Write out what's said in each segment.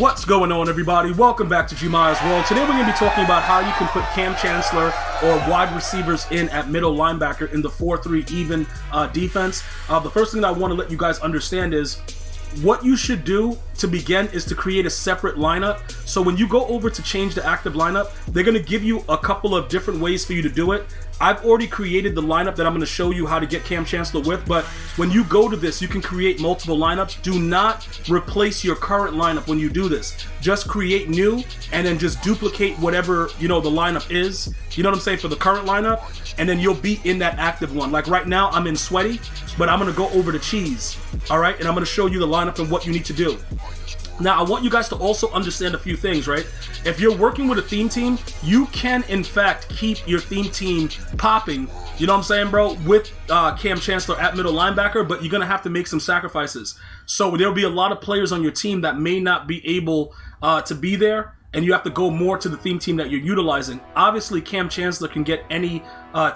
What's going on, everybody? Welcome back to GmiasWorld. Today we're going to be talking about how you can put Kam Chancellor or wide receivers in at middle linebacker in the 4-3 even defense. The first thing that I want to let you guys understand is what you should do to begin is to create a separate lineup. So when you go over to change the active lineup, they're going to give you a couple of different ways for you to do it. I've already created the lineup that I'm going to show you how to get Kam Chancellor with, but when you go to this, you can create multiple lineups. Do not replace your current lineup when you do this. Just create new and then just duplicate whatever, the lineup is. You know what I'm saying? For the current lineup, and then you'll be in that active one. Like right now, I'm in Sweaty, but I'm going to go over to Cheese, all right? And I'm going to show you the lineup and what you need to do. Now, I want you guys to also understand a few things, right? If you're working with a theme team, you can, in fact, keep your theme team popping, you know what I'm saying, bro, with Kam Chancellor at middle linebacker, but you're going to have to make some sacrifices. So there'll be a lot of players on your team that may not be able to be there, and you have to go more to the theme team that you're utilizing. Obviously, Kam Chancellor can get any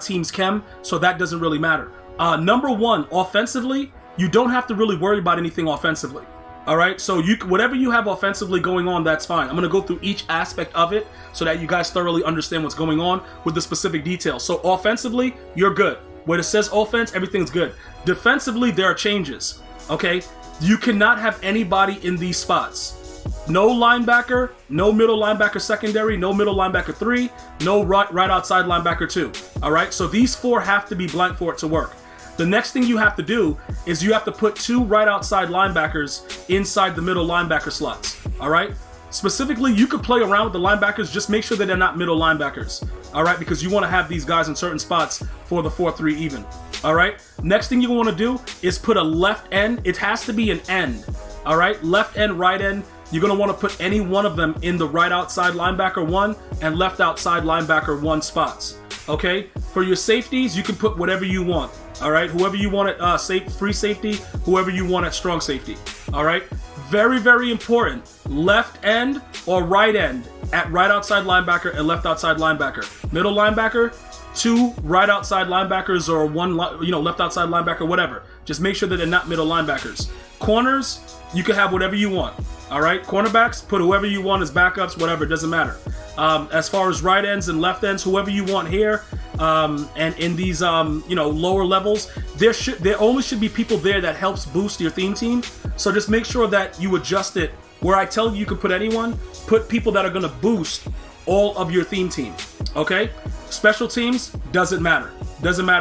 team's chem, so that doesn't really matter. Number one, offensively, you don't have to really worry about anything offensively. All right, so whatever you have offensively going on, that's fine. I'm going to go through each aspect of it so that you guys thoroughly understand what's going on with the specific details. So offensively, you're good. Where it says offense, everything's good. Defensively, there are changes, okay? You cannot have anybody in these spots. No linebacker, no middle linebacker secondary, no middle linebacker 3, no right outside linebacker 2, all right? So these 4 have to be blank for it to work. The next thing you have to do is you have to put 2 right outside linebackers inside the middle linebacker slots, all right? Specifically, you could play around with the linebackers, just make sure that they're not middle linebackers, all right? Because you want to have these guys in certain spots for the 4-3 even, all right? Next thing you want to do is put a left end. It has to be an end, all right? Left end, right end. You're going to want to put any one of them in the right outside linebacker 1 and left outside linebacker 1 spots, okay? For your safeties, you can put whatever you want. All right, whoever you want at free safety, whoever you want at strong safety. All right, very, very important. Left end or right end at right outside linebacker and left outside linebacker. Middle linebacker, 2 right outside linebackers or 1, left outside linebacker, whatever. Just make sure that they're not middle linebackers. Corners, you can have whatever you want. All right, cornerbacks, put whoever you want as backups, whatever, it doesn't matter. As far as right ends and left ends, whoever you want here, and in these lower levels, there only should be people there that helps boost your theme team. So just make sure that you adjust it where I tell you can put anyone, put people that are going to boost all of your theme team. Okay, special teams, doesn't matter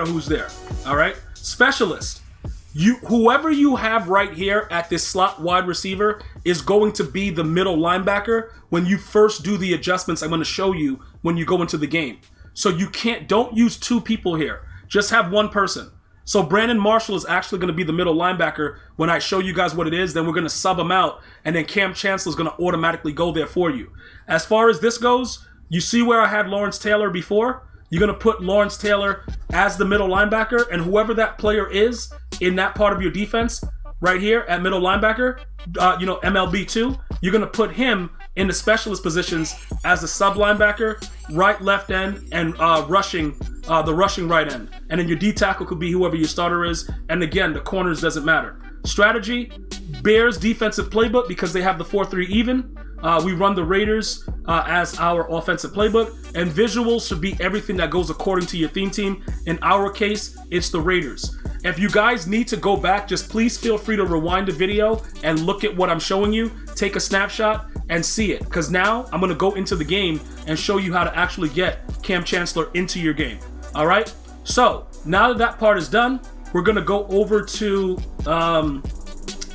who's there. All right, specialist, whoever you have right here at this slot wide receiver is going to be the middle linebacker when you first do the adjustments I'm going to show you when you go into the game. So don't use 2 people here. Just have 1 person. So Brandon Marshall is actually going to be the middle linebacker when I show you guys what it is. Then we're going to sub him out, and then Kam Chancellor is going to automatically go there for you. As far as this goes, you see where I had Lawrence Taylor before? You're going to put Lawrence Taylor as the middle linebacker, and whoever that player is in that part of your defense, right here at middle linebacker, MLB 2, you're going to put him in the specialist positions as a sub linebacker, right, left end, and the rushing right end. And then your D tackle could be whoever your starter is. And again, the corners doesn't matter. Strategy, Bears defensive playbook because they have the 4-3 even. We run the Raiders as our offensive playbook, and visuals should be everything that goes according to your theme team. In our case, it's the Raiders. If you guys need to go back, just please feel free to rewind the video and look at what I'm showing you, take a snapshot and see it. Because now I'm going to go into the game and show you how to actually get Kam Chancellor into your game. All right? So now that part is done, we're going to go over to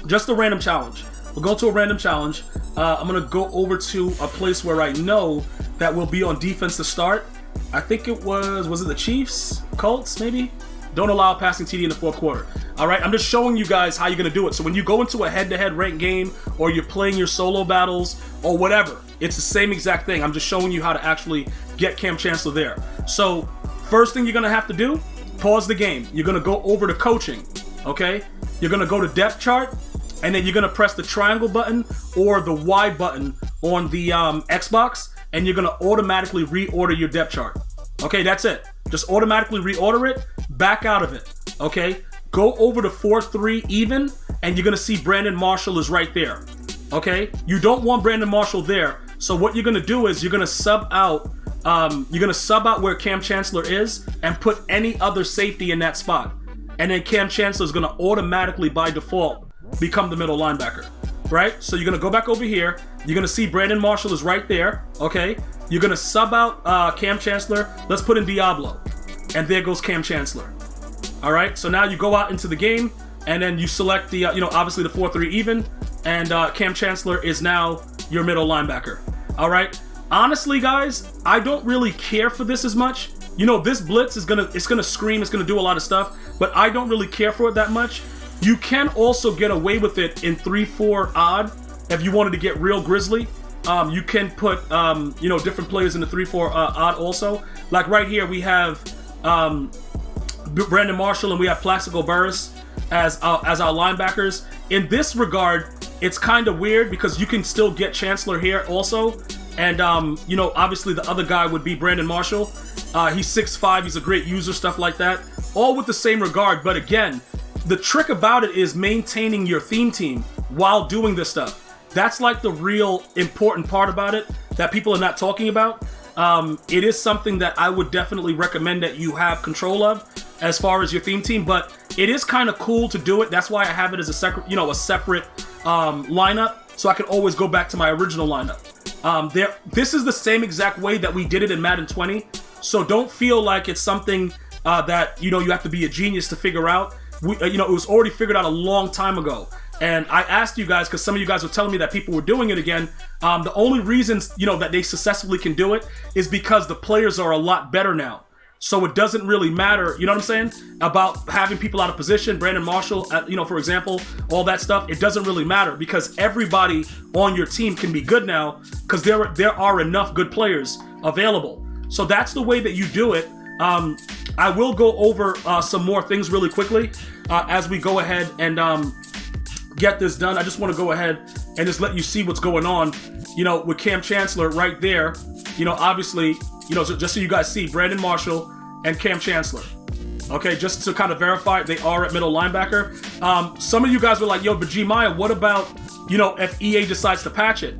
just a random challenge. We'll go to a random challenge. I'm going to go over to a place where I know that we'll be on defense to start. I think it was it the Chiefs? Colts, maybe? Don't allow passing TD in the 4th quarter. All right, I'm just showing you guys how you're going to do it. So when you go into a head-to-head ranked game or you're playing your solo battles or whatever, it's the same exact thing. I'm just showing you how to actually get Kam Chancellor there. So first thing you're going to have to do, pause the game. You're going to go over to coaching, okay? You're going to go to depth chart, and then you're going to press the triangle button or the Y button on the Xbox, and you're going to automatically reorder your depth chart. Okay, that's it. Just automatically reorder it, back out of it, okay? Go over to 4-3 even, and you're going to see Brandon Marshall is right there. Okay, you don't want Brandon Marshall there. So what you're gonna do is you're gonna sub out. Where Kam Chancellor is and put any other safety in that spot, and then Kam Chancellor is gonna automatically by default become the middle linebacker, right? So you're gonna go back over here. You're gonna see Brandon Marshall is right there. Okay, you're gonna sub out Kam Chancellor. Let's put in Diablo, and there goes Kam Chancellor. All right, so now you go out into the game, and then you select the obviously the 4-3 even, and Kam Chancellor is now your middle linebacker. All right. Honestly, guys, I don't really care for this as much. This blitz is gonna scream, it's gonna do a lot of stuff, but I don't really care for it that much. You can also get away with it in 3-4 odd if you wanted to get real grisly. You can put different players in the 3-4 odd also. Like right here, we have Brandon Marshall and we have Plaxico Burress as our linebackers. In this regard, it's kind of weird because you can still get Chancellor here also. And, obviously the other guy would be Brandon Marshall. He's 6'5", he's a great user, stuff like that. All with the same regard, but again, the trick about it is maintaining your theme team while doing this stuff. That's like the real important part about it that people are not talking about. It is something that I would definitely recommend that you have control of as far as your theme team, but it is kind of cool to do it. That's why I have it as a separate lineup, so I can always go back to my original lineup. This is the same exact way that we did it in Madden 20, so don't feel like it's something that you have to be a genius to figure out. It was already figured out a long time ago, and I asked you guys because some of you guys were telling me that people were doing it again. The only reasons that they successfully can do it is because the players are a lot better now. So it doesn't really matter, you know what I'm saying, about having people out of position, Brandon Marshall, for example, all that stuff. It doesn't really matter because everybody on your team can be good now because there are enough good players available. So that's the way that you do it. I will go over some more things really quickly as we go ahead and get this done. I just want to go ahead and just let you see what's going on, with Kam Chancellor right there. Obviously, so just so you guys see, Brandon Marshall and Kam Chancellor. Okay, just to kind of verify, they are at middle linebacker. Some of you guys were like, yo, but Gmia, what about, if EA decides to patch it?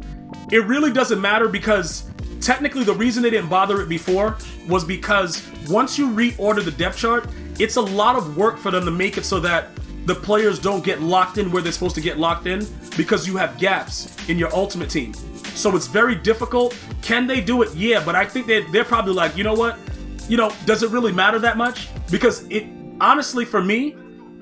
It really doesn't matter because technically the reason they didn't bother it before was because once you reorder the depth chart, it's a lot of work for them to make it so that the players don't get locked in where they're supposed to get locked in because you have gaps in your ultimate team. So it's very difficult. Can they do it? Yeah, but I think they're probably like, you know what? Does it really matter that much? Because it honestly, for me,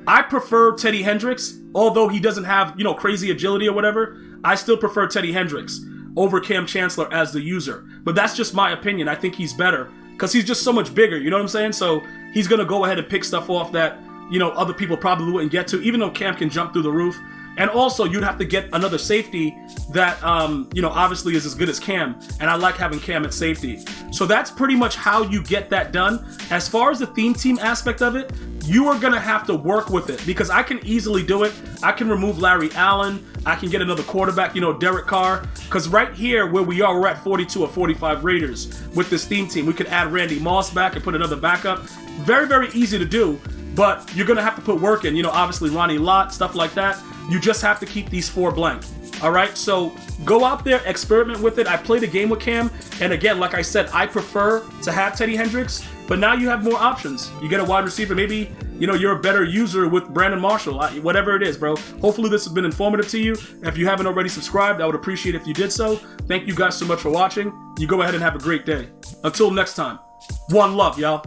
I prefer Teddy Hendricks, although he doesn't have, crazy agility or whatever. I still prefer Teddy Hendricks over Kam Chancellor as the user. But that's just my opinion. I think he's better because he's just so much bigger. You know what I'm saying? So he's going to go ahead and pick stuff off that, other people probably wouldn't get to, even though Kam can jump through the roof. And also, you'd have to get another safety that, obviously is as good as Kam. And I like having Kam at safety. So that's pretty much how you get that done. As far as the theme team aspect of it, you are going to have to work with it because I can easily do it. I can remove Larry Allen. I can get another quarterback, Derek Carr. Because right here where we are, we're at 42 or 45 Raiders with this theme team. We could add Randy Moss back and put another backup. Very, very easy to do. But you're going to have to put work in, obviously Ronnie Lott, stuff like that. You just have to keep these 4 blank. All right, so go out there, experiment with it. I played a game with Kam, and again, like I said, I prefer to have Teddy Hendricks, but now you have more options. You get a wide receiver, maybe, you're a better user with Brandon Marshall, whatever it is, bro. Hopefully this has been informative to you. If you haven't already subscribed, I would appreciate it if you did so. Thank you guys so much for watching. You go ahead and have a great day. Until next time, one love, y'all.